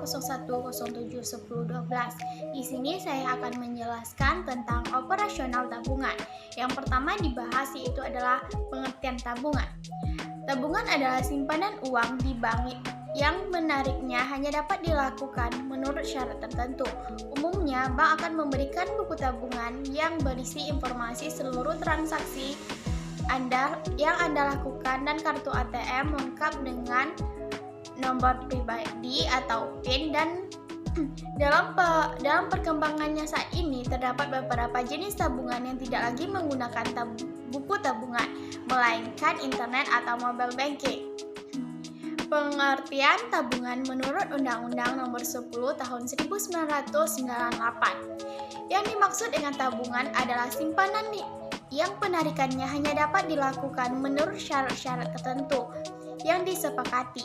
01071012. Di sini saya akan menjelaskan tentang operasional tabungan. Yang pertama dibahas yaitu adalah pengertian tabungan. Tabungan adalah simpanan uang di bank yang menariknya hanya dapat dilakukan menurut syarat tertentu. Umumnya, bank akan memberikan buku tabungan yang berisi informasi seluruh transaksi yang Anda lakukan dan kartu ATM lengkap dengan nomor pribadi atau PIN. Dan dalam perkembangannya saat ini terdapat beberapa jenis tabungan yang tidak lagi menggunakan buku tabungan, melainkan internet atau mobile banking. Pengertian tabungan menurut Undang-Undang Nomor 10 Tahun 1998. Yang dimaksud dengan tabungan adalah simpanan yang penarikannya hanya dapat dilakukan menurut syarat-syarat tertentu yang disepakati,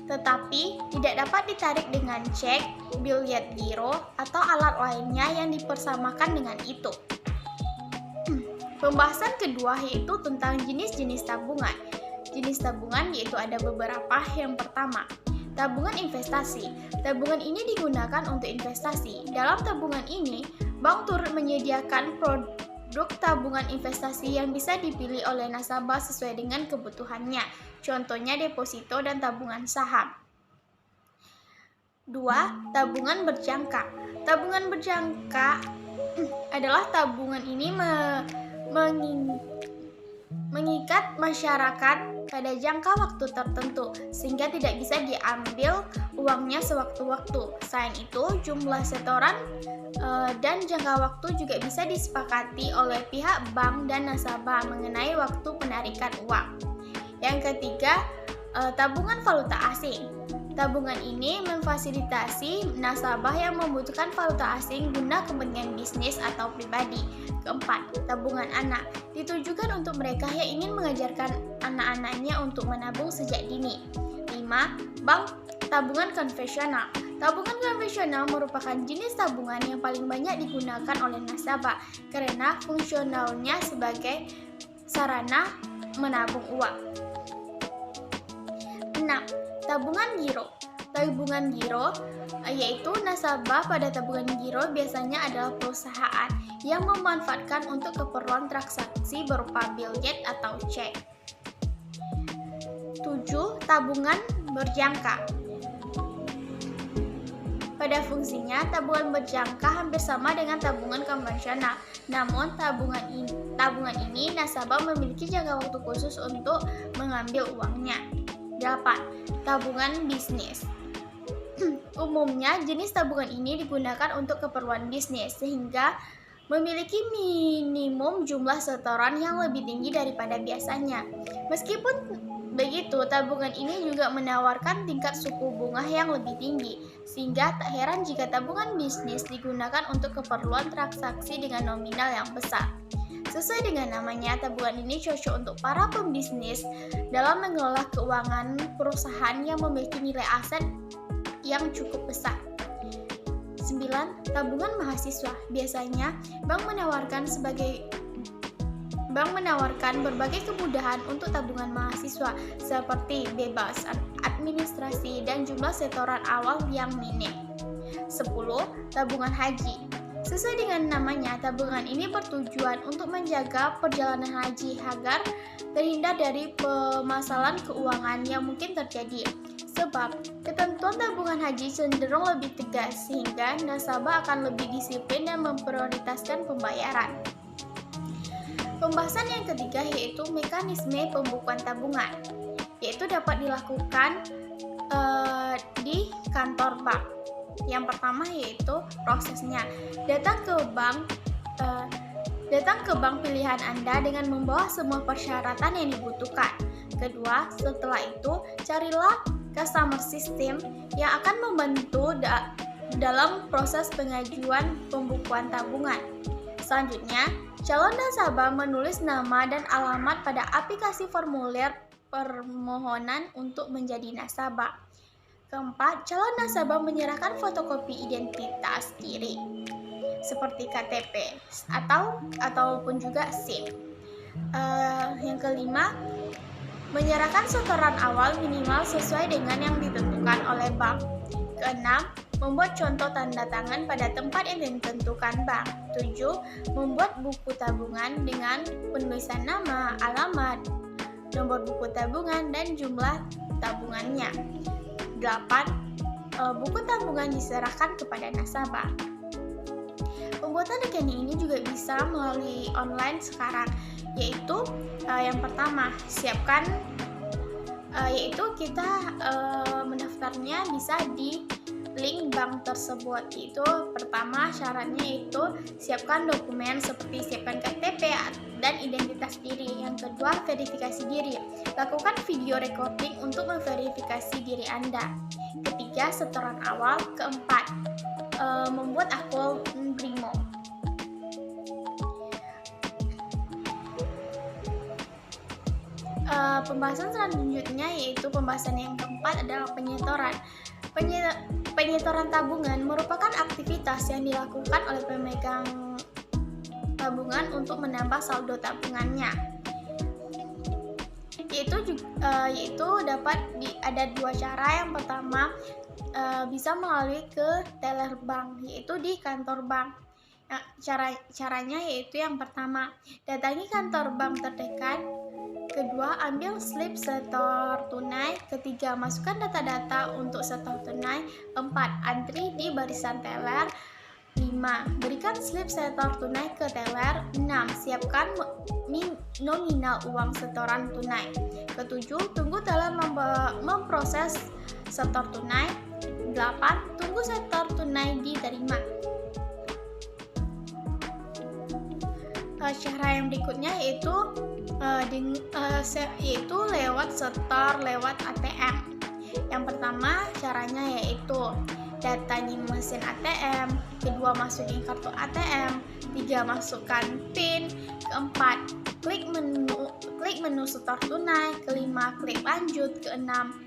tetapi tidak dapat ditarik dengan cek, biljet giro, atau alat lainnya yang dipersamakan dengan itu. Pembahasan kedua yaitu tentang jenis-jenis tabungan. Jenis tabungan yaitu ada beberapa. Yang pertama, tabungan investasi. Tabungan ini digunakan untuk investasi. Dalam tabungan ini, bank turut menyediakan produk tabungan investasi yang bisa dipilih oleh nasabah sesuai dengan kebutuhannya. Contohnya deposito dan tabungan saham. 2. Tabungan berjangka. Tabungan berjangka adalah tabungan ini mengikat masyarakat pada jangka waktu tertentu sehingga tidak bisa diambil uangnya sewaktu-waktu. Selain itu, jumlah setoran dan jangka waktu juga bisa disepakati oleh pihak bank dan nasabah mengenai waktu penarikan uang. Yang ketiga, tabungan valuta asing. Tabungan ini memfasilitasi nasabah yang membutuhkan valuta asing guna kepentingan bisnis atau pribadi. Keempat, tabungan anak. Ditujukan untuk mereka yang ingin mengajarkan anak-anaknya untuk menabung sejak dini. 5. Bank tabungan konvensional. Tabungan konvensional merupakan jenis tabungan yang paling banyak digunakan oleh nasabah karena fungsionalnya sebagai sarana menabung uang. 6. Tabungan giro. Tabungan giro yaitu nasabah pada tabungan giro biasanya adalah perusahaan yang memanfaatkan untuk keperluan transaksi berupa biljet atau cek. 7. Tabungan berjangka. Pada fungsinya, tabungan berjangka hampir sama dengan tabungan konvensional. Namun, tabungan ini nasabah memiliki jangka waktu khusus untuk mengambil uangnya. 8. Tabungan bisnis. Umumnya, jenis tabungan ini digunakan untuk keperluan bisnis, sehingga memiliki minimum jumlah setoran yang lebih tinggi daripada biasanya. Meskipun begitu, tabungan ini juga menawarkan tingkat suku bunga yang lebih tinggi, sehingga tak heran jika tabungan bisnis digunakan untuk keperluan transaksi dengan nominal yang besar. Sesuai dengan namanya, tabungan ini cocok untuk para pembisnis dalam mengelola keuangan perusahaan yang memiliki nilai aset yang cukup besar. 9. Tabungan mahasiswa. Biasanya, bank menawarkan berbagai kemudahan untuk tabungan mahasiswa seperti bebas administrasi dan jumlah setoran awal yang minim. 10. Tabungan haji. Sesuai dengan namanya, tabungan ini bertujuan untuk menjaga perjalanan haji agar terhindar dari permasalahan keuangan yang mungkin terjadi. Sebab, ketentuan tabungan haji cenderung lebih tegas sehingga nasabah akan lebih disiplin dan memprioritaskan pembayaran. Pembahasan yang ketiga yaitu mekanisme pembukuan tabungan, yaitu dapat dilakukan di kantor bank. Yang pertama yaitu prosesnya. Datang ke bank pilihan Anda dengan membawa semua persyaratan yang dibutuhkan. Kedua, setelah itu carilah customer system yang akan membantu dalam proses pengajuan pembukuan tabungan. Selanjutnya, calon nasabah menulis nama dan alamat pada aplikasi formulir permohonan untuk menjadi nasabah. Keempat, calon nasabah menyerahkan fotokopi identitas diri seperti KTP ataupun juga SIM. Yang kelima, menyerahkan setoran awal minimal sesuai dengan yang ditentukan oleh bank. Keenam, membuat contoh tanda tangan pada tempat yang ditentukan bank. 7. Membuat buku tabungan dengan penulisan nama, alamat, nomor buku tabungan, dan jumlah tabungannya. 8. Buku tabungan diserahkan kepada nasabah. Pembuatan rekening ini juga bisa melalui online sekarang, yaitu yang pertama, yaitu kita mendaftarnya bisa di link bank tersebut. Itu pertama syaratnya itu siapkan dokumen seperti siapkan KTP dan identitas diri. Yang kedua, verifikasi diri. Lakukan video recording untuk memverifikasi diri Anda. Ketiga, setoran awal. Keempat, membuat akun Brimo. Pembahasan selanjutnya yaitu pembahasan yang keempat adalah penyetoran. Penyetoran tabungan merupakan aktivitas yang dilakukan oleh pemegang tabungan untuk menambah saldo tabungannya. Yaitu dapat ada dua cara. Yang pertama, bisa melalui ke teller bank, yaitu di kantor bank. Caranya yaitu yang pertama, datangi kantor bank terdekat. Kedua, ambil slip setor tunai. Ketiga, masukkan data-data untuk setor tunai. 4. Antri di barisan teller. 5. Berikan slip setor tunai ke teller. 6. Siapkan nominal uang setoran tunai. Ketujuh, tunggu teller memproses setor tunai. 8. Tunggu setor tunai diterima. Cara yang berikutnya yaitu lewat setor lewat ATM. Yang pertama caranya yaitu datangi mesin ATM. Kedua, masukin kartu ATM. 3. Masukkan PIN. Keempat, klik menu setor tunai. Kelima, klik lanjut. Keenam,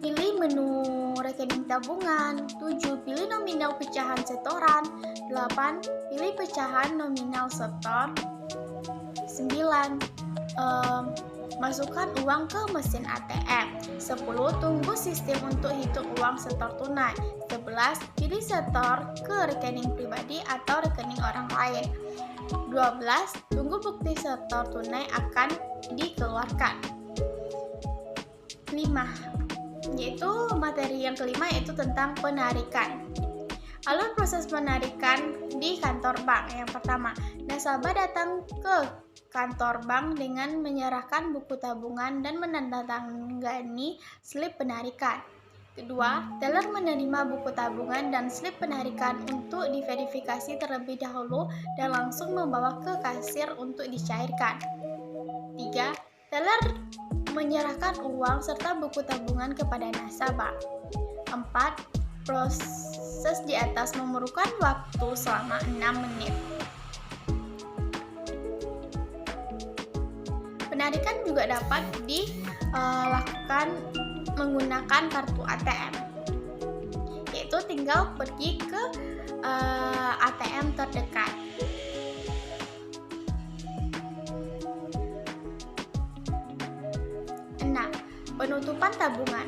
pilih menu rekening tabungan. 7. Pilih nominal pecahan setoran. 8. Pilih pecahan nominal setor. 9. Masukkan uang ke mesin ATM. 10. Tunggu sistem untuk hitung uang setor tunai. 11. Pilih setor ke rekening pribadi atau rekening orang lain. 12. Tunggu bukti setor tunai akan dikeluarkan. 5. Yaitu materi yang kelima yaitu tentang penarikan. Alur proses penarikan di kantor bank. Yang pertama, nasabah datang ke kantor bank dengan menyerahkan buku tabungan dan menandatangani slip penarikan. Kedua, teller menerima buku tabungan dan slip penarikan untuk diverifikasi terlebih dahulu dan langsung membawa ke kasir untuk dicairkan. 3. Teller menyerahkan uang serta buku tabungan kepada nasabah. 4. Proses di atas memerlukan waktu selama 6 menit. Penarikan juga dapat dilakukan menggunakan kartu ATM. Yaitu tinggal pergi ke ATM terdekat. Penutupan tabungan.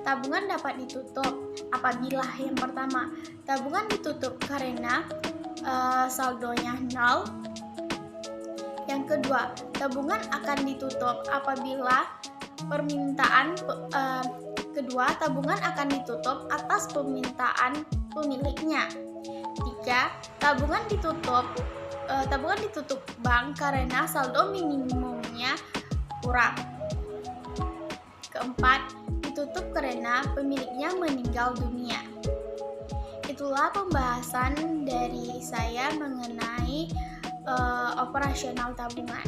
Tabungan dapat ditutup apabila yang pertama, tabungan ditutup karena saldonya nol. Yang kedua, tabungan akan ditutup apabila tabungan akan ditutup atas permintaan pemiliknya. 3. Tabungan ditutup bank karena saldo minimumnya kurang. Keempat, ditutup karena pemiliknya meninggal dunia. Itulah pembahasan dari saya mengenai operasional tabungan.